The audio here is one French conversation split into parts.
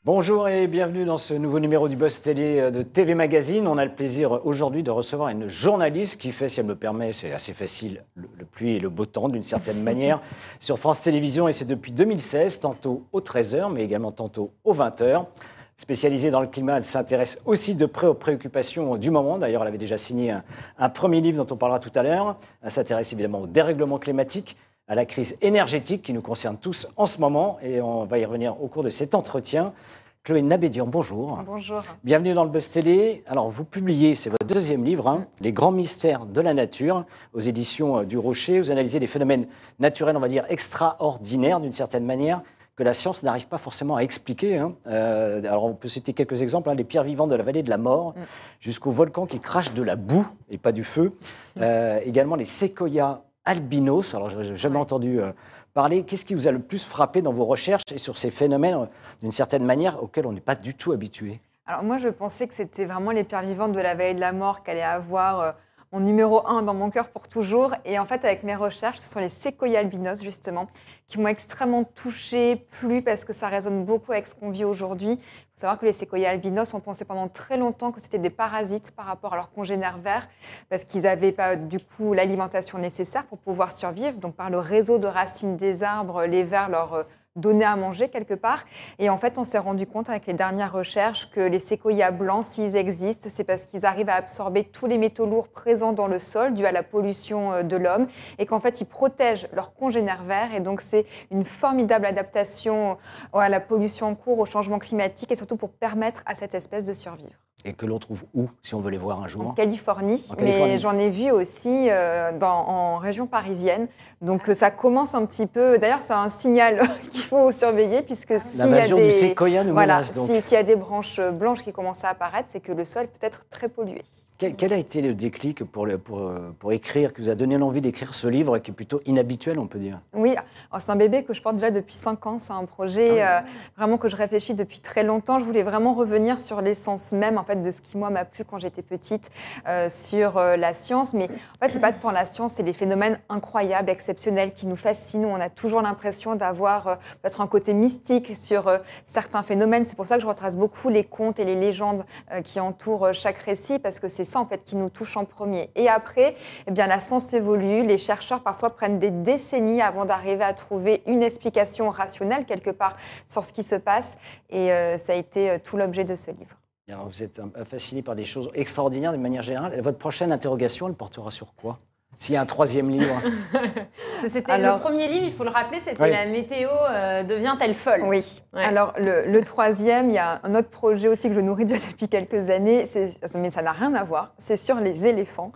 Bonjour et bienvenue dans ce nouveau numéro du Buzz Télé de TV Magazine. On a le plaisir aujourd'hui de recevoir une journaliste qui fait, si elle me permet, c'est assez facile, le pluie et le beau temps d'une certaine manière, sur France Télévisions, et c'est depuis 2016, tantôt aux 13h, mais également tantôt aux 20h. Spécialisée dans le climat, elle s'intéresse aussi de près aux préoccupations du moment. D'ailleurs, elle avait déjà signé un premier livre dont on parlera tout à l'heure. Elle s'intéresse évidemment au dérèglement climatique, à la crise énergétique qui nous concerne tous en ce moment, et on va y revenir au cours de cet entretien. Chloé Nabédian, bonjour. Bonjour. Bienvenue dans le Buzz Télé. Alors, vous publiez, c'est votre deuxième livre, Les grands mystères de la nature, aux éditions du Rocher. Vous analysez des phénomènes naturels, on va dire, extraordinaires d'une certaine manière, que la science n'arrive pas forcément à expliquer. Alors, on peut citer quelques exemples, les pierres vivantes de la vallée de la mort, jusqu'aux volcans qui crachent de la boue et pas du feu. Également les séquoias albinos. Alors, je n'ai jamais entendu parler. Qu'est-ce qui vous a le plus frappé dans vos recherches et sur ces phénomènes, d'une certaine manière, auxquels on n'est pas du tout habitué? Alors moi, je pensais que c'était vraiment les pierres vivantes de la vallée de la mort qu'allait avoir mon numéro 1 dans mon cœur pour toujours. Et en fait, avec mes recherches, ce sont les séquoias albinos, justement, qui m'ont extrêmement touchée, plu, parce que ça résonne beaucoup avec ce qu'on vit aujourd'hui. Il faut savoir que les séquoias albinos, on pensait pendant très longtemps que c'était des parasites par rapport à leurs congénères verts, parce qu'ils n'avaient pas, du coup, l'alimentation nécessaire pour pouvoir survivre. Donc, par le réseau de racines des arbres, les vers leur donner à manger quelque part. Et en fait, on s'est rendu compte avec les dernières recherches que les séquoias blancs, s'ils existent, c'est parce qu'ils arrivent à absorber tous les métaux lourds présents dans le sol dû à la pollution de l'homme, et qu'en fait, ils protègent leurs congénères verts. Et donc, c'est une formidable adaptation à la pollution en cours, au changement climatique, et surtout pour permettre à cette espèce de survivre. Et que l'on trouve où, si on veut les voir un jour? En Californie, mais j'en ai vu aussi en région parisienne. Donc ça commence un petit peu. D'ailleurs, c'est un signal qu'il faut surveiller, puisque l'invasion du séquoia nous menace donc. S'il y a des branches blanches qui commencent à apparaître, c'est que le sol peut être très pollué. Quel a été le déclic pour écrire, qui vous a donné l'envie d'écrire ce livre qui est plutôt inhabituel, on peut dire? Oui, c'est un bébé que je porte déjà depuis 5 ans. C'est un projet vraiment que je réfléchis depuis très longtemps. Je voulais vraiment revenir sur l'essence même en fait, de ce qui, moi, m'a plu quand j'étais petite sur la science. Mais en fait, ce n'est pas tant la science, c'est les phénomènes incroyables, exceptionnels qui nous fascinent. On a toujours l'impression d'avoir peut-être un côté mystique sur certains phénomènes. C'est pour ça que je retrace beaucoup les contes et les légendes qui entourent chaque récit, parce que c'est ça en fait qui nous touche en premier. Et après, eh bien, la science évolue. Les chercheurs parfois prennent des décennies avant d'arriver à trouver une explication rationnelle quelque part sur ce qui se passe. Et ça a été tout l'objet de ce livre. Alors, vous êtes fasciné par des choses extraordinaires de manière générale. Votre prochaine interrogation, elle portera sur quoi? S'il y a un troisième livre. C'était le premier livre, il faut le rappeler, c'était La météo devient-elle folle? Oui. Ouais. Alors, le troisième, il y a un autre projet aussi que je nourris déjà depuis quelques années, mais ça n'a rien à voir, c'est sur les éléphants.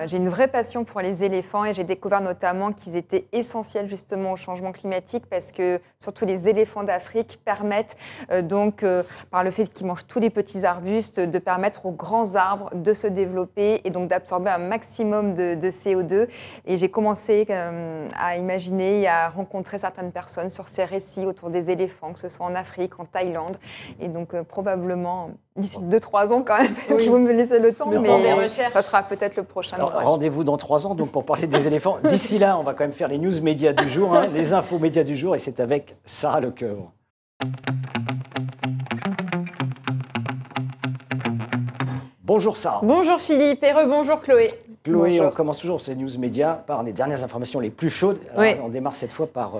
J'ai une vraie passion pour les éléphants et j'ai découvert notamment qu'ils étaient essentiels justement au changement climatique, parce que surtout les éléphants d'Afrique permettent par le fait qu'ils mangent tous les petits arbustes, de permettre aux grands arbres de se développer et donc d'absorber un maximum de CO2. Et j'ai commencé à imaginer et à rencontrer certaines personnes sur ces récits autour des éléphants, que ce soit en Afrique, en Thaïlande. Et donc probablement d'ici 2-3 ans quand même, oui. Je vais me laisser le temps, mais ça sera peut-être le prochain. Rendez-vous dans 3 ans donc pour parler des éléphants. D'ici là, on va quand même faire les news médias du jour, les infos médias du jour, et c'est avec Sarah Lecoeur. Bonjour Sarah. Bonjour Philippe et rebonjour Chloé. Chloé, bonjour. On commence toujours ces news médias par les dernières informations les plus chaudes. Alors, on démarre cette fois par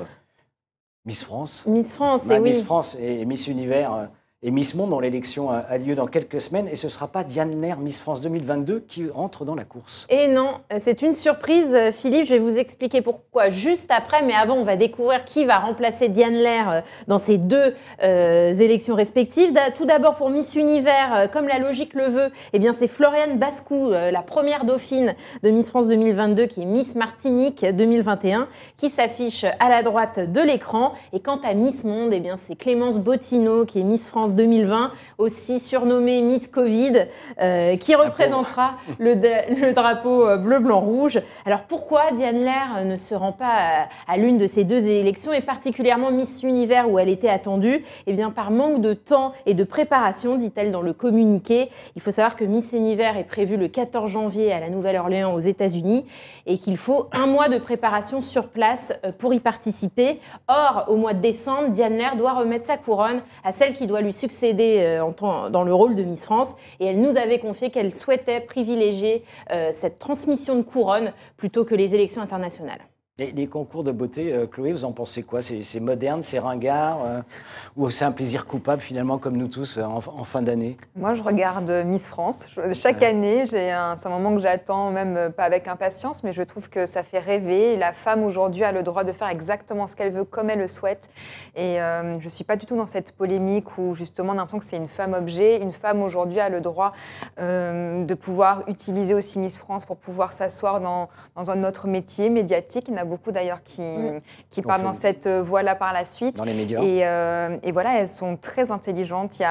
Miss France. Miss France, Miss France et Miss Univers et Miss Monde, dont l'élection a lieu dans quelques semaines. Et ce ne sera pas Diane Lair, Miss France 2022, qui entre dans la course. Et non, c'est une surprise, Philippe. Je vais vous expliquer pourquoi juste après. Mais avant, on va découvrir qui va remplacer Diane Lair dans ces 2 élections respectives. Tout d'abord, pour Miss Univers, comme la logique le veut, eh bien, c'est Floriane Bascou, la première dauphine de Miss France 2022, qui est Miss Martinique 2021, qui s'affiche à la droite de l'écran. Et quant à Miss Monde, eh bien, c'est Clémence Bottineau, qui est Miss France France 2020, aussi surnommée Miss Covid, qui représentera le drapeau bleu-blanc-rouge. Alors pourquoi Diane Lair ne se rend pas à l'une de ces deux élections, et particulièrement Miss Univers où elle était attendue? Eh bien par manque de temps et de préparation, dit-elle dans le communiqué. Il faut savoir que Miss Univers est prévue le 14 janvier à la Nouvelle-Orléans aux États-Unis et qu'il faut 1 mois de préparation sur place pour y participer. Or, au mois de décembre, Diane Lair doit remettre sa couronne à celle qui doit lui succéder dans le rôle de Miss France. Et elle nous avait confié qu'elle souhaitait privilégier cette transmission de couronne plutôt que les élections internationales. Les concours de beauté, Chloé, vous en pensez quoi? C'est moderne, c'est ringard, ou c'est un plaisir coupable finalement comme nous tous en fin d'année? Moi, je regarde Miss France. Chaque année, c'est un moment que j'attends, même pas avec impatience, mais je trouve que ça fait rêver. La femme aujourd'hui a le droit de faire exactement ce qu'elle veut, comme elle le souhaite. Et je ne suis pas du tout dans cette polémique où justement on a l'impression que c'est une femme objet. Une femme aujourd'hui a le droit de pouvoir utiliser aussi Miss France pour pouvoir s'asseoir dans un autre métier médiatique. Il y en a beaucoup d'ailleurs qui partent dans cette voie-là par la suite. Dans les médias. Et voilà, elles sont très intelligentes. Il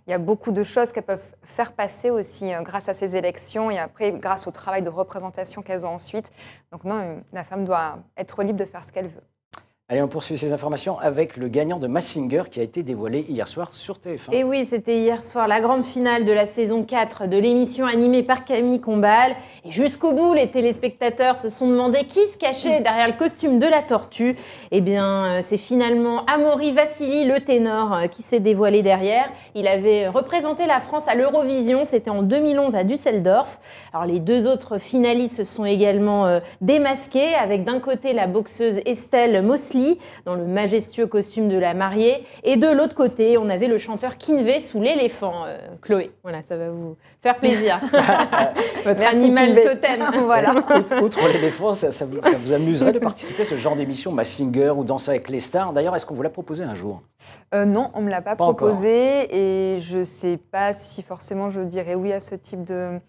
y a beaucoup de choses qu'elles peuvent faire passer aussi grâce à ces élections et après grâce au travail de représentation qu'elles ont ensuite. Donc non, la femme doit être libre de faire ce qu'elle veut. Allez, on poursuit ces informations avec le gagnant de Masked Singer qui a été dévoilé hier soir sur TF1. Et oui, c'était hier soir la grande finale de la saison 4 de l'émission animée par Camille Combal. Et jusqu'au bout, les téléspectateurs se sont demandé qui se cachait derrière le costume de la tortue. Eh bien, c'est finalement Amaury Vassili, le ténor, qui s'est dévoilé derrière. Il avait représenté la France à l'Eurovision, c'était en 2011 à Düsseldorf. Alors, les deux autres finalistes se sont également démasqués, avec d'un côté la boxeuse Estelle Mosley, dans le majestueux costume de la mariée. Et de l'autre côté, on avait le chanteur Kinvey sous l'éléphant. Chloé, voilà, ça va vous faire plaisir. Votre Merci animal Kinvey. totem. Voilà. Outre l'éléphant, ça vous amuserait de participer à ce genre d'émission, Masked Singer ou Danser avec les stars? D'ailleurs, est-ce qu'on vous l'a proposé un jour? Non, on ne me l'a pas proposé et je ne sais pas si forcément je dirais oui à ce type de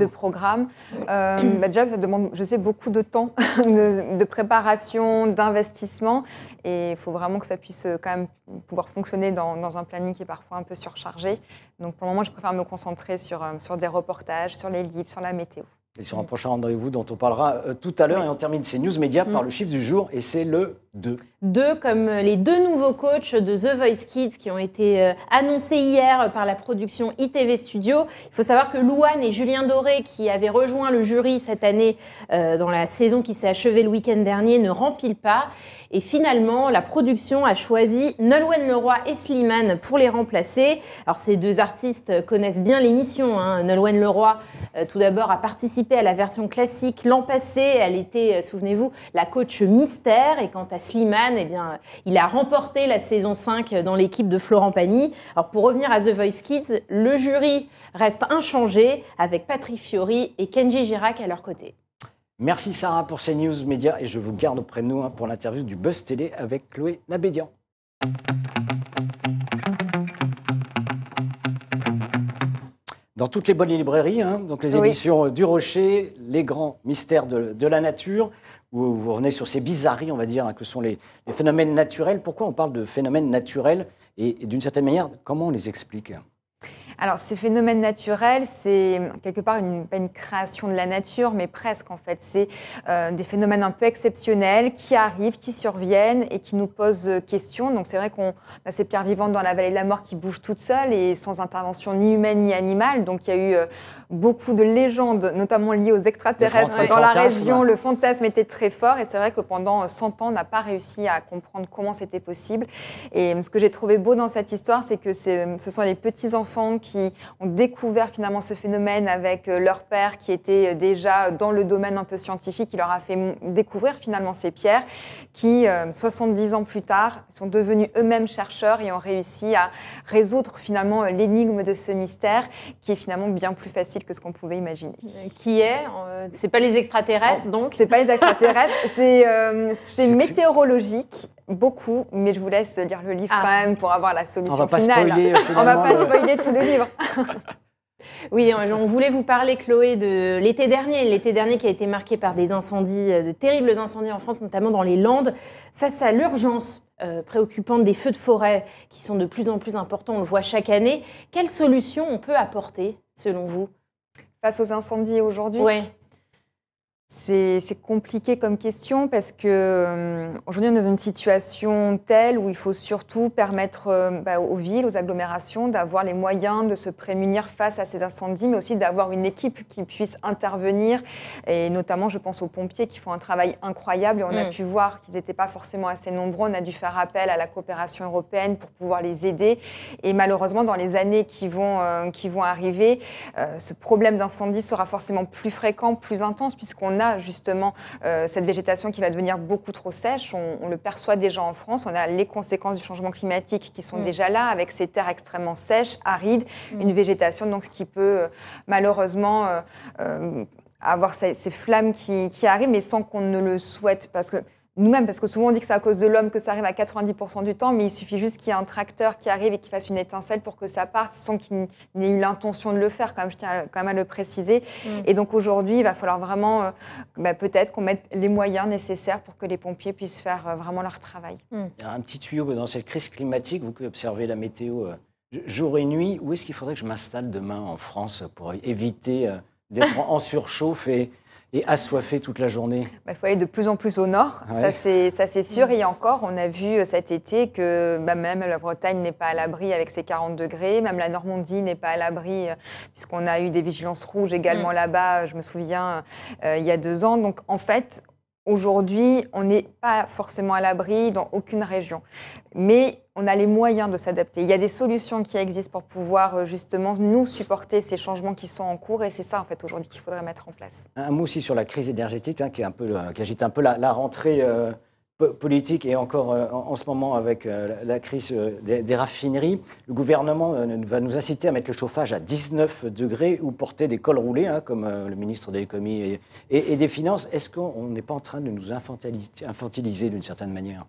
programme. Déjà, ça demande, je sais, beaucoup de temps, de préparation, d'investissement et il faut vraiment que ça puisse quand même pouvoir fonctionner dans un planning qui est parfois un peu surchargé. Donc pour le moment, je préfère me concentrer sur des reportages, sur les livres, sur la météo. Et sur un prochain rendez-vous dont on parlera tout à l'heure. Et on termine ces news médias par le chiffre du jour, et c'est le 2. 2, comme les deux nouveaux coachs de The Voice Kids qui ont été annoncés hier par la production ITV Studio. Il faut savoir que Louane et Julien Doré, qui avaient rejoint le jury cette année dans la saison qui s'est achevée le week-end dernier, ne remplissent pas. Et finalement, la production a choisi Nolwenn Leroy et Slimane pour les remplacer. Alors, ces deux artistes connaissent bien l'émission. Nolwenn Leroy, tout d'abord, a participé à la version classique l'an passé. Elle était, souvenez-vous, la coach mystère. Et quant à Slimane, eh bien, il a remporté la saison 5 dans l'équipe de Florent Pagny. Alors, pour revenir à The Voice Kids, le jury reste inchangé avec Patrick Fiori et Kenji Girac à leur côté. Merci Sarah pour ces news médias et je vous garde auprès de nous pour l'interview du Buzz Télé avec Chloé Nabédian. Dans toutes les bonnes librairies, donc les éditions du Rocher, les grands mystères de la nature, où vous revenez sur ces bizarreries, on va dire, que sont les phénomènes naturels. Pourquoi on parle de phénomènes naturels et d'une certaine manière, comment on les explique ? Alors, ces phénomènes naturels, c'est quelque part pas une création de la nature, mais presque en fait. C'est des phénomènes un peu exceptionnels qui arrivent, qui surviennent et qui nous posent question. Donc, c'est vrai qu'on a ces pierres vivantes dans la vallée de la mort qui bougent toutes seules et sans intervention ni humaine ni animale. Donc, il y a eu beaucoup de légendes, notamment liées aux extraterrestres dans la région. Le fantasme était très fort et c'est vrai que pendant 100 ans, on n'a pas réussi à comprendre comment c'était possible. Et ce que j'ai trouvé beau dans cette histoire, c'est que ce sont les petits-enfants qui ont découvert finalement ce phénomène avec leur père qui était déjà dans le domaine un peu scientifique, qui leur a fait découvrir finalement ces pierres, qui 70 ans plus tard sont devenus eux-mêmes chercheurs et ont réussi à résoudre finalement l'énigme de ce mystère qui est finalement bien plus facile que ce qu'on pouvait imaginer. Qui est c'est pas les extraterrestres donc? C'est pas les extraterrestres, c'est météorologique. Beaucoup, mais je vous laisse lire le livre quand même pour avoir la solution finale. On va pas spoiler tout le livre. Oui, on voulait vous parler, Chloé, de l'été dernier qui a été marqué par des incendies, de terribles incendies en France, notamment dans les Landes. Face à l'urgence préoccupante des feux de forêt qui sont de plus en plus importants, on le voit chaque année, quelles solutions on peut apporter, selon vous? Face aux incendies aujourd'hui? Ouais. C'est compliqué comme question parce que aujourd'hui on est dans une situation telle où il faut surtout permettre aux villes, aux agglomérations d'avoir les moyens de se prémunir face à ces incendies, mais aussi d'avoir une équipe qui puisse intervenir. Et notamment, je pense aux pompiers qui font un travail incroyable. Et on a pu voir qu'ils n'étaient pas forcément assez nombreux. On a dû faire appel à la coopération européenne pour pouvoir les aider. Et malheureusement, dans les années qui vont arriver, ce problème d'incendie sera forcément plus fréquent, plus intense, puisqu'on a justement cette végétation qui va devenir beaucoup trop sèche. On le perçoit déjà en France. On a les conséquences du changement climatique qui sont déjà là, avec ces terres extrêmement sèches, arides, une végétation donc, qui peut malheureusement avoir ces flammes qui arrivent, mais sans qu'on ne le souhaite. Parce que souvent on dit que c'est à cause de l'homme que ça arrive à 90% du temps, mais il suffit juste qu'il y ait un tracteur qui arrive et qui fasse une étincelle pour que ça parte, sans qu'il n'ait eu l'intention de le faire, je tiens quand même à le préciser. Et donc aujourd'hui, il va falloir vraiment, peut-être qu'on mette les moyens nécessaires pour que les pompiers puissent faire vraiment leur travail. Il y a un petit tuyau dans cette crise climatique, vous qui observez la météo jour et nuit, où est-ce qu'il faudrait que je m'installe demain en France pour éviter d'être en surchauffe et assoiffé toute la journée? Il faut aller de plus en plus au nord, ça c'est sûr. Et encore, on a vu cet été que même la Bretagne n'est pas à l'abri avec ses 40 degrés, même la Normandie n'est pas à l'abri, puisqu'on a eu des vigilances rouges également là-bas, je me souviens, il y a 2 ans. Donc en fait, aujourd'hui, on n'est pas forcément à l'abri dans aucune région. Mais on a les moyens de s'adapter. Il y a des solutions qui existent pour pouvoir justement nous supporter ces changements qui sont en cours. Et c'est ça, en fait, aujourd'hui qu'il faudrait mettre en place. Un mot aussi sur la crise énergétique qui agite un peu la rentrée politique et encore en ce moment avec la crise des raffineries. Le gouvernement va nous inciter à mettre le chauffage à 19 degrés ou porter des cols roulés, comme le ministre de l'économie et des Finances. Est-ce qu'on n'est pas en train de nous infantiliser d'une certaine manière?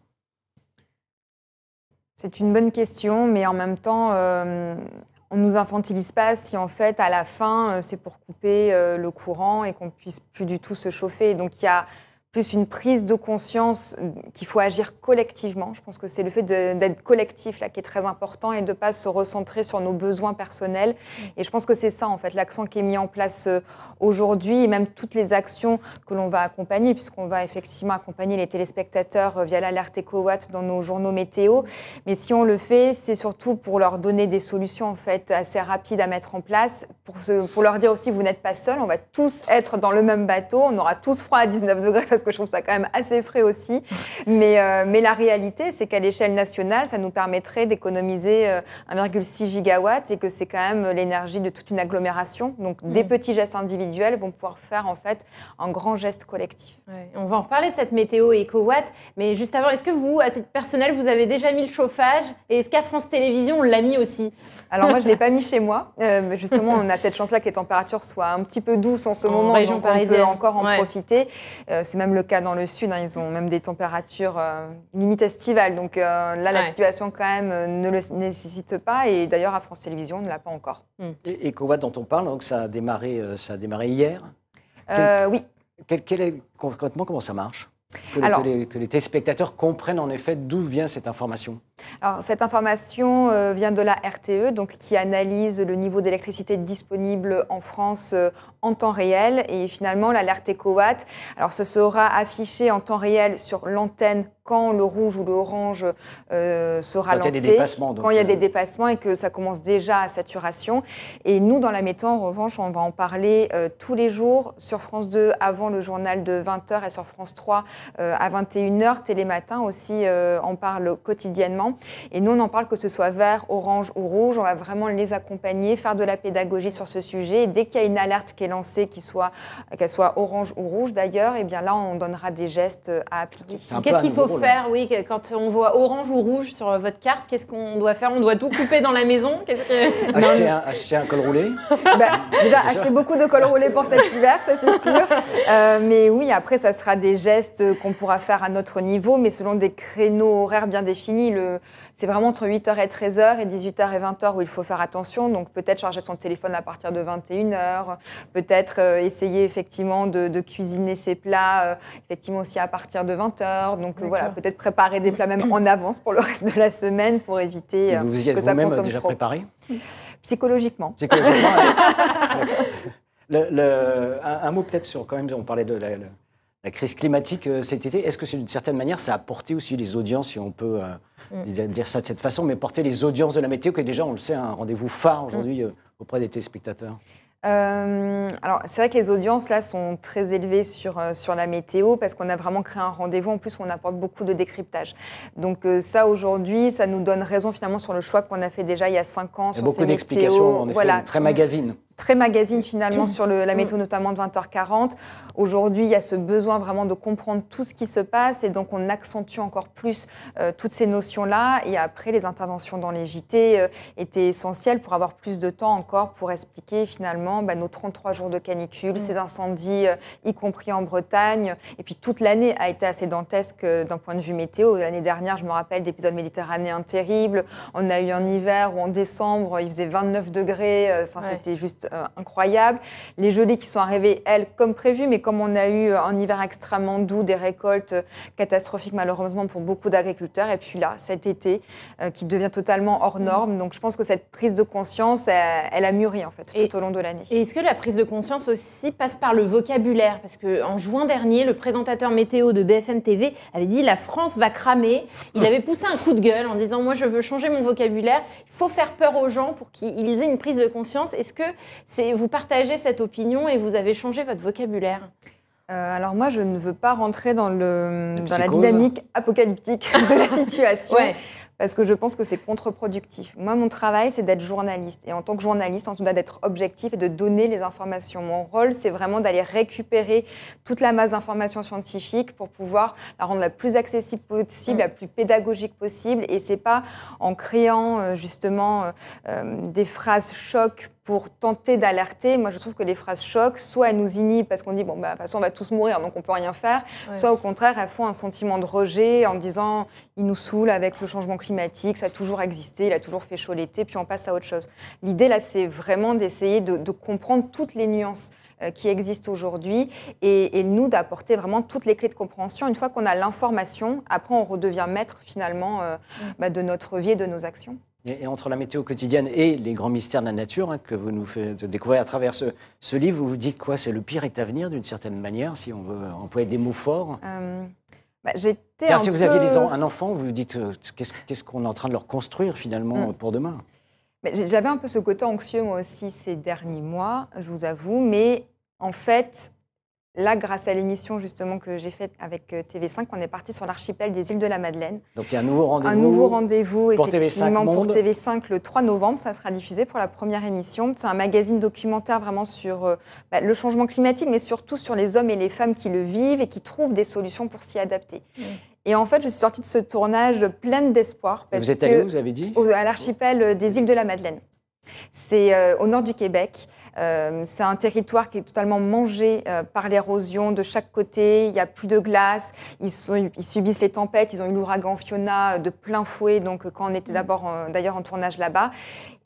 C'est une bonne question, mais en même temps, on ne nous infantilise pas si en fait, à la fin, c'est pour couper le courant et qu'on ne puisse plus du tout se chauffer. Donc il y a plus une prise de conscience qu'il faut agir collectivement. Je pense que c'est le fait d'être collectif là, qui est très important et de ne pas se recentrer sur nos besoins personnels. Et je pense que c'est ça, en fait, l'accent qui est mis en place aujourd'hui et même toutes les actions que l'on va accompagner, puisqu'on va effectivement accompagner les téléspectateurs via l'alerte Ecowatt dans nos journaux météo. Mais si on le fait, c'est surtout pour leur donner des solutions en fait, assez rapides à mettre en place, pour leur dire aussi, vous n'êtes pas seuls, on va tous être dans le même bateau, on aura tous froid à 19 degrés parce que je trouve ça quand même assez frais aussi. Mais la réalité, c'est qu'à l'échelle nationale, ça nous permettrait d'économiser 1,6 gigawatts et que c'est quand même l'énergie de toute une agglomération. Donc, des petits gestes individuels vont pouvoir faire en fait un grand geste collectif. Ouais, on va en reparler de cette météo Ecowatt, mais juste avant, est-ce que vous, à titre personnel, vous avez déjà mis le chauffage et est-ce qu'à France Télévisions, on l'a mis aussi? Alors moi, je ne l'ai pas mis chez moi. Justement, on a cette chance-là que les températures soient un petit peu douces en ce moment, région donc parisienne. On peut encore en profiter. C'est même le cas dans le sud, ils ont même des températures limite estivales. Donc là, la situation quand même ne le nécessite pas. Et d'ailleurs, à France Télévisions, on ne l'a pas encore. Et Ecowatt dont on parle, donc ça a démarré hier. Oui. Concrètement, comment ça marche? Que les téléspectateurs comprennent en effet d'où vient cette information. Alors, cette information vient de la RTE, donc, qui analyse le niveau d'électricité disponible en France en temps réel. Et finalement, l'alerte Ecowatt, alors, ce sera affiché en temps réel sur l'antenne quand le rouge ou le orange sera lancé. Quand il y a des dépassements. Quand il y a des dépassements et que ça commence déjà à saturation. Et nous, dans la météo, en revanche, on va en parler tous les jours sur France 2 avant le journal de 20h et sur France 3 à 21h. Télématin aussi en parle quotidiennement. Et nous, on en parle que ce soit vert, orange ou rouge. On va vraiment les accompagner, faire de la pédagogie sur ce sujet. Et dès qu'il y a une alerte qui est lancée, qu'elle soit orange ou rouge d'ailleurs, et bien là, on donnera des gestes à appliquer. Qu'est-ce qu'il faut faire, quand on voit orange ou rouge sur votre carte? Qu'est-ce qu'on doit faire? On doit tout couper dans la maison? Acheter un col roulé? Déjà, acheter beaucoup de cols roulés pour cet hiver, ça c'est sûr. Mais oui, après, ça sera des gestes qu'on pourra faire à notre niveau, mais selon des créneaux horaires bien définis. C'est vraiment entre 8h et 13h et 18h et 20h où il faut faire attention. Donc peut-être charger son téléphone à partir de 21h, peut-être essayer effectivement de cuisiner ses plats effectivement aussi à partir de 20h. Donc voilà, peut-être préparer des plats même en avance pour le reste de la semaine pour éviter vous y êtes que ça vous-même consomme déjà trop. préparé? Psychologiquement. Psychologiquement, un mot peut-être sur, quand même, on parlait de la crise climatique cet été. Est-ce que d'une certaine manière, ça a porté aussi les audiences, si on peut dire ça de cette façon, mais porter les audiences de la météo, qui est déjà, on le sait, un rendez-vous phare aujourd'hui auprès des téléspectateurs? Alors, c'est vrai que les audiences, là, sont très élevées sur la météo parce qu'on a vraiment créé un rendez-vous, en plus, où on apporte beaucoup de décryptage. Donc ça, aujourd'hui, ça nous donne raison, finalement, sur le choix qu'on a fait déjà il y a 5 ans. Il y a beaucoup d'explications, en effet, très magazine. Très magazine finalement sur la météo, notamment de 20h40. Aujourd'hui, il y a ce besoin vraiment de comprendre tout ce qui se passe et donc on accentue encore plus toutes ces notions-là. Et après, les interventions dans les JT étaient essentielles pour avoir plus de temps encore pour expliquer finalement nos 33 jours de canicule, ces incendies, y compris en Bretagne. Et puis toute l'année a été assez dantesque d'un point de vue météo. L'année dernière, je me rappelle d'épisodes méditerranéens terribles. On a eu un hiver où en décembre, il faisait 29 degrés. C'était juste incroyable. Les gelées qui sont arrivées, elles, comme prévu, mais comme on a eu un hiver extrêmement doux, des récoltes catastrophiques malheureusement pour beaucoup d'agriculteurs. Et puis là, cet été, qui devient totalement hors norme. Donc je pense que cette prise de conscience, elle a mûri en fait tout au long de l'année. Et est-ce que la prise de conscience aussi passe par le vocabulaire? Parce qu'en juin dernier, le présentateur météo de BFM TV avait dit « La France va cramer ». Il avait poussé un coup de gueule en disant « Moi, je veux changer mon vocabulaire. Il faut faire peur aux gens pour qu'ils aient une prise de conscience ». Est-ce que vous partagez cette opinion et vous avez changé votre vocabulaire? Alors moi, je ne veux pas rentrer dans la dynamique apocalyptique de la situation. Parce que je pense que c'est contre-productif. Moi, mon travail, c'est d'être journaliste. Et en tant que journaliste, on doit d'être objectif et de donner les informations. Mon rôle, c'est vraiment d'aller récupérer toute la masse d'informations scientifiques pour pouvoir la rendre la plus accessible possible, la plus pédagogique possible. Et c'est pas en créant justement des phrases chocs pour tenter d'alerter. Moi, je trouve que les phrases chocs, soit elles nous inhibent parce qu'on dit, de toute façon, on va tous mourir, donc on peut rien faire, soit au contraire, elles font un sentiment de rejet en disant, il nous saoule avec le changement climatique, ça a toujours existé, il a toujours fait chaud l'été, puis on passe à autre chose. L'idée, là, c'est vraiment d'essayer de comprendre toutes les nuances qui existent aujourd'hui et nous d'apporter vraiment toutes les clés de compréhension. Une fois qu'on a l'information, après, on redevient maître, finalement, de notre vie et de nos actions. Et entre la météo quotidienne et les grands mystères de la nature que vous nous faites découvrir à travers ce livre, vous vous dites quoi? C'est le pire est à venir, d'une certaine manière, si on veut employer des mots forts. Si vous aviez un enfant, vous vous dites qu'est-ce qu'on est en train de leur construire finalement pour demain? J'avais un peu ce côté anxieux moi aussi ces derniers mois, je vous avoue, mais en fait, là, grâce à l'émission justement que j'ai faite avec TV5, on est parti sur l'archipel des îles de la Madeleine. Donc il y a un nouveau rendez-vous. Un nouveau rendez-vous, pour effectivement, TV5 pour TV5 le 3 novembre. Ça sera diffusé pour la première émission. C'est un magazine documentaire vraiment sur le changement climatique, mais surtout sur les hommes et les femmes qui le vivent et qui trouvent des solutions pour s'y adapter. Et en fait, je suis sortie de ce tournage pleine d'espoir. Vous êtes allée où, vous avez dit? À l'archipel des îles de la Madeleine. C'est au nord du Québec. C'est un territoire qui est totalement mangé par l'érosion de chaque côté. Il n'y a plus de glace. Ils subissent les tempêtes. Ils ont eu l'ouragan Fiona de plein fouet. Donc, quand on était d'ailleurs en tournage là-bas.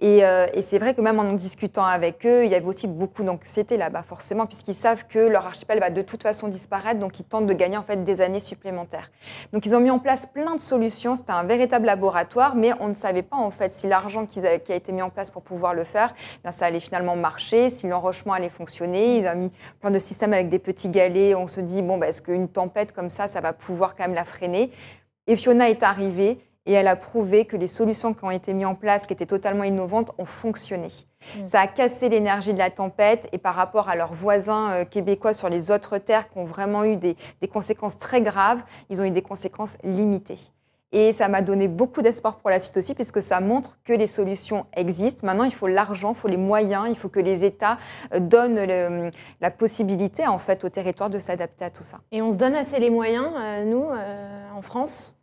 Et c'est vrai que même en discutant avec eux, il y avait aussi beaucoup d'anxiété là-bas, forcément, puisqu'ils savent que leur archipel va de toute façon disparaître. Donc, ils tentent de gagner en fait des années supplémentaires. Donc, ils ont mis en place plein de solutions. C'était un véritable laboratoire, mais on ne savait pas en fait si l'argent qui a été mis en place pour pouvoir le faire, ça allait finalement marcher, si l'enrochement allait fonctionner. Ils ont mis plein de systèmes avec des petits galets. On se dit, est-ce qu'une tempête comme ça va pouvoir quand même la freiner? Et Fiona est arrivée et elle a prouvé que les solutions qui ont été mises en place, qui étaient totalement innovantes, ont fonctionné. Ça a cassé l'énergie de la tempête et par rapport à leurs voisins québécois sur les autres terres qui ont vraiment eu des conséquences très graves, ils ont eu des conséquences limitées. Et ça m'a donné beaucoup d'espoir pour la suite aussi, puisque ça montre que les solutions existent. Maintenant, il faut l'argent, il faut les moyens, il faut que les États donnent la possibilité, en fait, au territoire de s'adapter à tout ça. Et on se donne assez les moyens, nous, en France?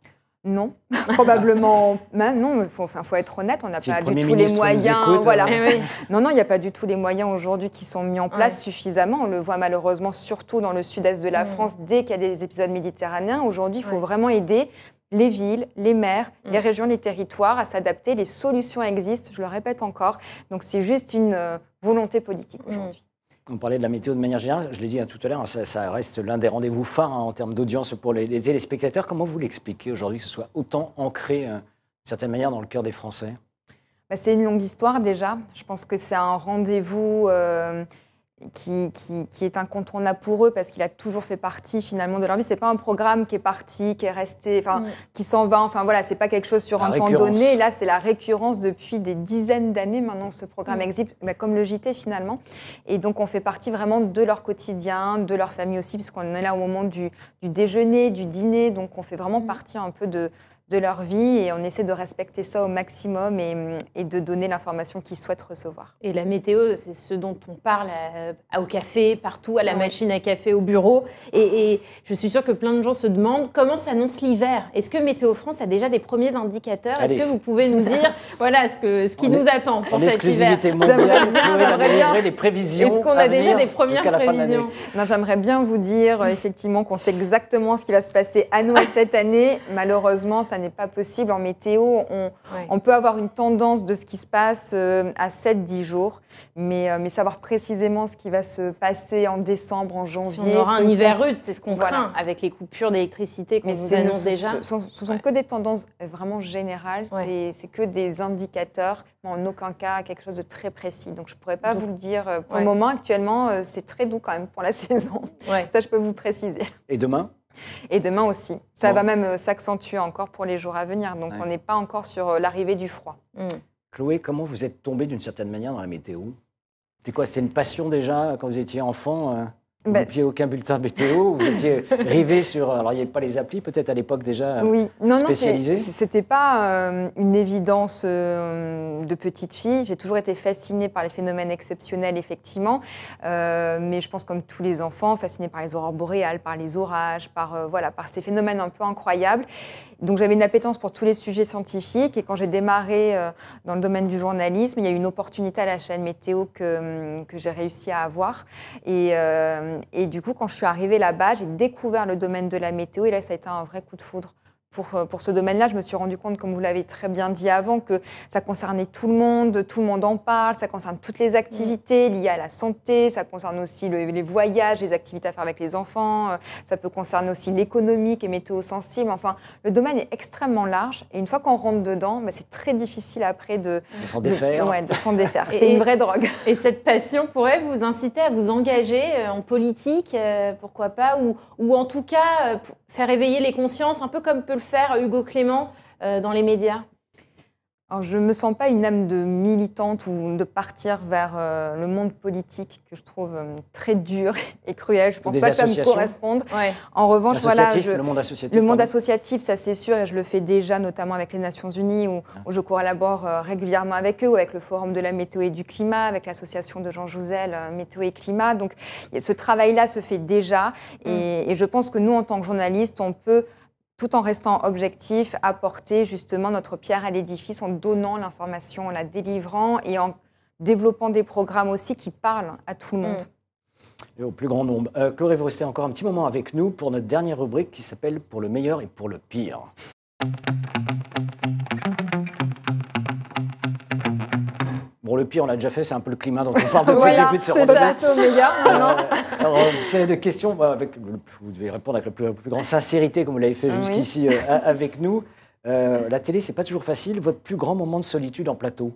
Non, probablement. Non, il faut être honnête, on n'a pas du tout les moyens. Voilà. Oui. Non, il n'y a pas du tout les moyens aujourd'hui qui sont mis en place suffisamment. On le voit malheureusement surtout dans le sud-est de la France, dès qu'il y a des épisodes méditerranéens. Aujourd'hui, il faut vraiment aider les villes, les maires, les régions, les territoires à s'adapter. Les solutions existent, je le répète encore. Donc c'est juste une volonté politique aujourd'hui. On parlait de la météo de manière générale, je l'ai dit tout à l'heure, ça reste l'un des rendez-vous phares en termes d'audience pour les téléspectateurs. Comment vous l'expliquez aujourd'hui que ce soit autant ancré, d'une certaine manière, dans le cœur des Français ? C'est une longue histoire déjà. Je pense que c'est un rendez-vous qui est incontournable pour eux parce qu'il a toujours fait partie finalement de leur vie. C'est pas un programme qui est parti, qui est resté, qui s'en va. Enfin voilà, c'est pas quelque chose sur un temps donné. Là, c'est la récurrence depuis des dizaines d'années maintenant que ce programme existe, comme le JT finalement. Et donc on fait partie vraiment de leur quotidien, de leur famille aussi, puisqu'on est là au moment du déjeuner, du dîner. Donc on fait vraiment partie un peu de leur vie et on essaie de respecter ça au maximum et de donner l'information qu'ils souhaitent recevoir. Et la météo, c'est ce dont on parle au café, partout, à la machine à café, au bureau. Et je suis sûre que plein de gens se demandent comment s'annonce l'hiver. Est-ce que Météo France a déjà des premiers indicateurs ? Est-ce que vous pouvez nous dire ce qui nous attend pour cet hiver ? Exclusivité mondiale, j'aimerais bien les prévisions. Est-ce qu'on a déjà des premières prévisions ? Non, j'aimerais bien vous dire effectivement qu'on sait exactement ce qui va se passer à Noël cette année. Malheureusement, ça n'est pas possible en météo. On peut avoir une tendance de ce qui se passe à 7-10 jours, mais savoir précisément ce qui va se passer en décembre, en janvier. On aura un hiver rude, c'est ce qu'on craint avec les coupures d'électricité qu'on vous annonce déjà. Ce sont que des tendances vraiment générales, c'est que des indicateurs, mais en aucun cas quelque chose de très précis. Donc je ne pourrais pas vous le dire. Pour le moment, actuellement, c'est très doux quand même pour la saison. Ça, je peux vous préciser. Et demain ? Et demain aussi. Ça va même s'accentuer encore pour les jours à venir. Donc, on n'est pas encore sur l'arrivée du froid. Chloé, comment vous êtes tombée d'une certaine manière dans la météo ? C'était quoi ? C'était une passion déjà quand vous étiez enfant Vous n'aviez aucun bulletin météo, vous étiez rivé sur... Alors, il n'y avait pas les applis, peut-être à l'époque déjà spécialisées. Non, ce n'était pas une évidence de petite fille. J'ai toujours été fascinée par les phénomènes exceptionnels, effectivement. Mais je pense, comme tous les enfants, fascinée par les aurores boréales, par les orages, par ces phénomènes un peu incroyables. Donc, j'avais une appétence pour tous les sujets scientifiques. Et quand j'ai démarré dans le domaine du journalisme, il y a eu une opportunité à la chaîne Météo que j'ai réussi à avoir. Et du coup, quand je suis arrivée là-bas, j'ai découvert le domaine de la météo et là, ça a été un vrai coup de foudre. Pour ce domaine-là, je me suis rendu compte, comme vous l'avez très bien dit avant, que ça concernait tout le monde en parle, ça concerne toutes les activités liées à la santé, ça concerne aussi les voyages, les activités à faire avec les enfants, ça peut concerner aussi l'économique et météo sensible. Enfin, le domaine est extrêmement large et une fois qu'on rentre dedans, c'est très difficile après de s'en défaire. De s'en défaire. C'est une vraie drogue. Et cette passion pourrait vous inciter à vous engager en politique, pourquoi pas, ou en tout cas faire éveiller les consciences, un peu comme peut le faire Hugo Clément dans les médias. Alors, je ne me sens pas une âme de militante ou de partir vers le monde politique que je trouve très dur et cruel. Je ne pense pas que ça me corresponde. En revanche, le monde associatif. Le monde associatif, ça c'est sûr, et je le fais déjà notamment avec les Nations Unies où je collabore régulièrement avec eux, ou avec le Forum de la météo et du climat, avec l'association de Jean Jouzel, Météo et Climat. Donc ce travail-là se fait déjà et je pense que nous, en tant que journalistes, on peut, tout en restant objectif, apporter justement notre pierre à l'édifice en donnant l'information, en la délivrant et en développant des programmes aussi qui parlent à tout le monde. Et au plus grand nombre. Chloé, vous restez encore un petit moment avec nous pour notre dernière rubrique qui s'appelle « Pour le meilleur et pour le pire ». Bon, le pire, on l'a déjà fait, c'est un peu le climat dont on parle depuis le début de ce rendez-vous. C'est au meilleur maintenant. Alors, une série de questions, vous devez répondre avec la plus grande sincérité, comme vous l'avez fait jusqu'ici avec nous. La télé, c'est pas toujours facile. Votre plus grand moment de solitude en plateau,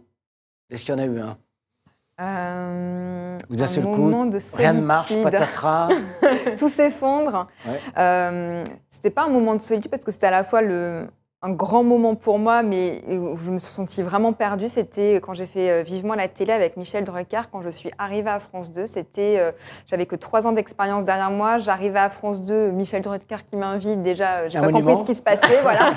est-ce qu'il y en a eu un d'un seul coup, rien ne marche, patatras. Tout s'effondre. C'était pas un moment de solitude parce que c'était à la fois un grand moment pour moi, mais où je me suis sentie vraiment perdue, c'était quand j'ai fait Vivement la télé avec Michel Drucker, quand je suis arrivée à France 2. J'avais que 3 ans d'expérience derrière moi. J'arrivais à France 2, Michel Drucker qui m'invite, déjà, j'ai pas compris ce qui se passait. Voilà.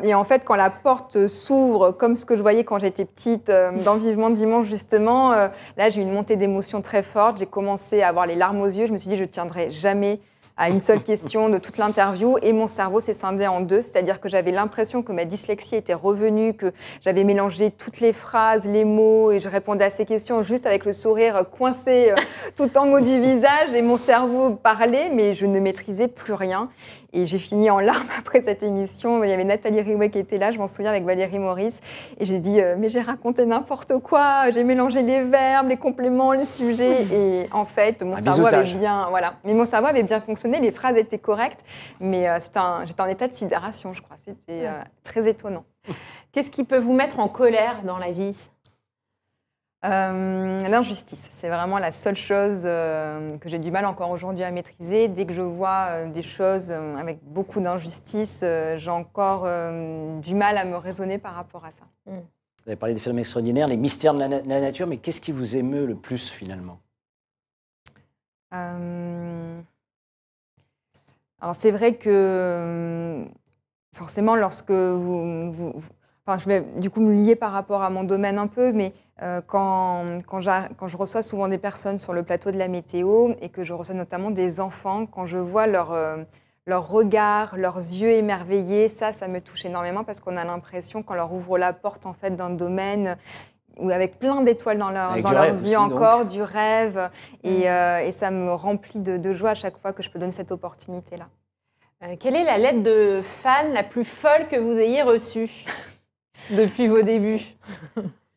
Et en fait, quand la porte s'ouvre, comme ce que je voyais quand j'étais petite, dans Vivement Dimanche, justement, là, j'ai eu une montée d'émotions très forte. J'ai commencé à avoir les larmes aux yeux. Je me suis dit, je ne tiendrai jamais à une seule question de toute l'interview et mon cerveau s'est scindé en deux, c'est-à-dire que j'avais l'impression que ma dyslexie était revenue, que j'avais mélangé toutes les phrases, les mots et je répondais à ces questions juste avec le sourire coincé tout en haut du visage et mon cerveau parlait mais je ne maîtrisais plus rien. Et j'ai fini en larmes après cette émission. Il y avait Nathalie Riouet qui était là, je m'en souviens, avec Valérie Maurice. Et j'ai dit, mais j'ai raconté n'importe quoi, j'ai mélangé les verbes, les compléments, les sujets. Et en fait, mon cerveau avait bien, voilà. Mais mon cerveau avait bien fonctionné, les phrases étaient correctes. Mais j'étais en état de sidération, je crois. C'était très étonnant. Qu'est-ce qui peut vous mettre en colère dans la vie ? L'injustice, c'est vraiment la seule chose que j'ai du mal encore aujourd'hui à maîtriser. Dès que je vois des choses avec beaucoup d'injustice, j'ai encore du mal à me raisonner par rapport à ça. Vous avez parlé des phénomènes extraordinaires, les mystères de la nature, mais qu'est-ce qui vous émeut le plus finalement ? Alors c'est vrai que forcément lorsque enfin, je vais du coup me lier par rapport à mon domaine un peu, mais quand je reçois souvent des personnes sur le plateau de la météo et que je reçois notamment des enfants, quand je vois leur regard, leurs yeux émerveillés, ça me touche énormément parce qu'on a l'impression qu'on leur ouvre la porte en fait d'un domaine où avec plein d'étoiles dans leurs yeux encore, du rêve, et ça me remplit de joie à chaque fois que je peux donner cette opportunité-là. Quelle est la lettre de fan la plus folle que vous ayez reçue depuis vos débuts ?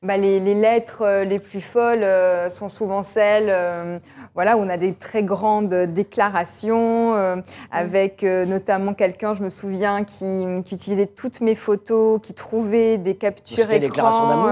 Les lettres les plus folles sont souvent celles voilà, où on a des très grandes déclarations, avec notamment quelqu'un, je me souviens, qui utilisait toutes mes photos, qui trouvait des captures écran. Des déclarations d'amour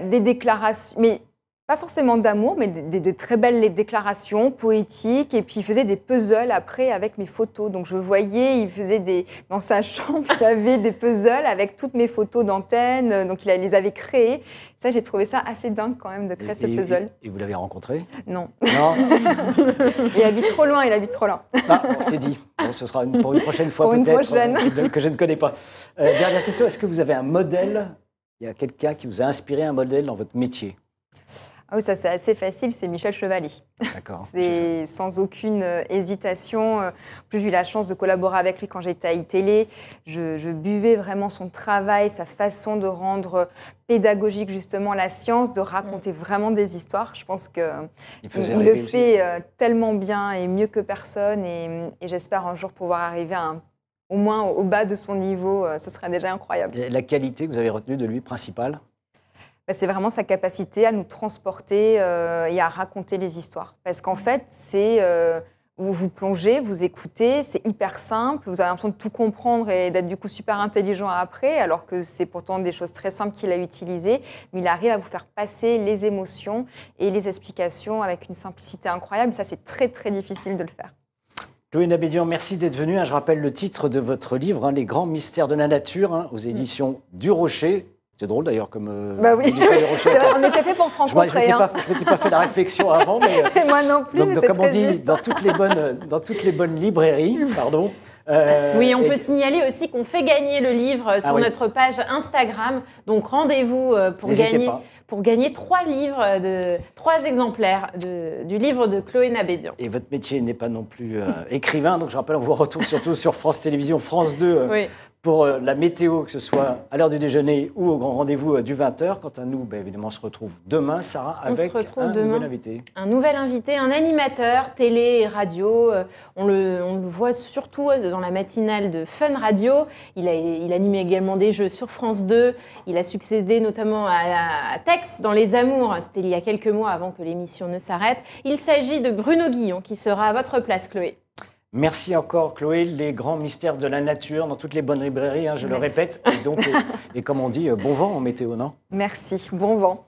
des déclarations, mais pas forcément d'amour, mais de très belles déclarations poétiques. Et puis, il faisait des puzzles après avec mes photos. Donc, je voyais, il faisait dans sa chambre, il y avait des puzzles avec toutes mes photos d'antenne. Donc, il les avait créés. Ça, j'ai trouvé ça assez dingue quand même de créer ce puzzle. Et vous l'avez rencontré ? Non. Non. Il habite trop loin, Ah, c'est dit. Bon, ce sera pour une prochaine fois peut-être, que je ne connais pas. Dernière question, est-ce que vous avez un modèle ? Il y a quelqu'un qui vous a inspiré un modèle dans votre métier ? Ah oui, ça c'est assez facile, c'est Michel Chevalier. D'accord. C'est sans aucune hésitation. En plus, j'ai eu la chance de collaborer avec lui quand j'étais à iTélé. Je buvais vraiment son travail, sa façon de rendre pédagogique justement la science, de raconter vraiment des histoires. Je pense qu'il le fait tellement bien et mieux que personne. Et j'espère un jour pouvoir arriver au moins au bas de son niveau. Ce serait déjà incroyable. Et la qualité que vous avez retenue de lui principale ? C'est vraiment sa capacité à nous transporter et à raconter les histoires. Parce qu'en fait, vous plongez, vous écoutez, c'est hyper simple, vous avez l'impression de tout comprendre et d'être du coup super intelligent après, alors que c'est pourtant des choses très simples qu'il a utilisées, mais il arrive à vous faire passer les émotions et les explications avec une simplicité incroyable. Ça, c'est très, très difficile de le faire. Chloé Nabédian, merci d'être venue. Je rappelle le titre de votre livre, Les grands mystères de la nature, aux éditions du Rocher. C'est drôle d'ailleurs comme oui. C'est vrai, on était fait pour se rencontrer. Je ne m'étais pas fait la réflexion avant. Mais, moi non plus, donc, mais c'est comme on dit, juste. dans toutes les bonnes librairies, pardon. Oui, on peut signaler aussi qu'on fait gagner le livre sur notre page Instagram. Donc rendez-vous pour gagner 3 exemplaires du livre de Chloé Nabédian. Et votre métier n'est pas non plus écrivain, donc je rappelle, on vous retrouve surtout sur France Télévisions, France 2, pour la météo, que ce soit à l'heure du déjeuner ou au grand rendez-vous du 20h. Quant à nous, évidemment, on se retrouve demain, Sarah, avec nouvel invité. Un nouvel invité, un animateur télé et radio. On le voit surtout dans la matinale de Fun Radio. Il anime également des jeux sur France 2. Il a succédé notamment à Tex dans Les Amours. C'était il y a quelques mois avant que l'émission ne s'arrête. Il s'agit de Bruno Guillon qui sera à votre place, Chloé. Merci encore, Chloé. Les grands mystères de la nature dans toutes les bonnes librairies, je le répète. Et donc, et comme on dit, bon vent en météo, non ? Merci, bon vent.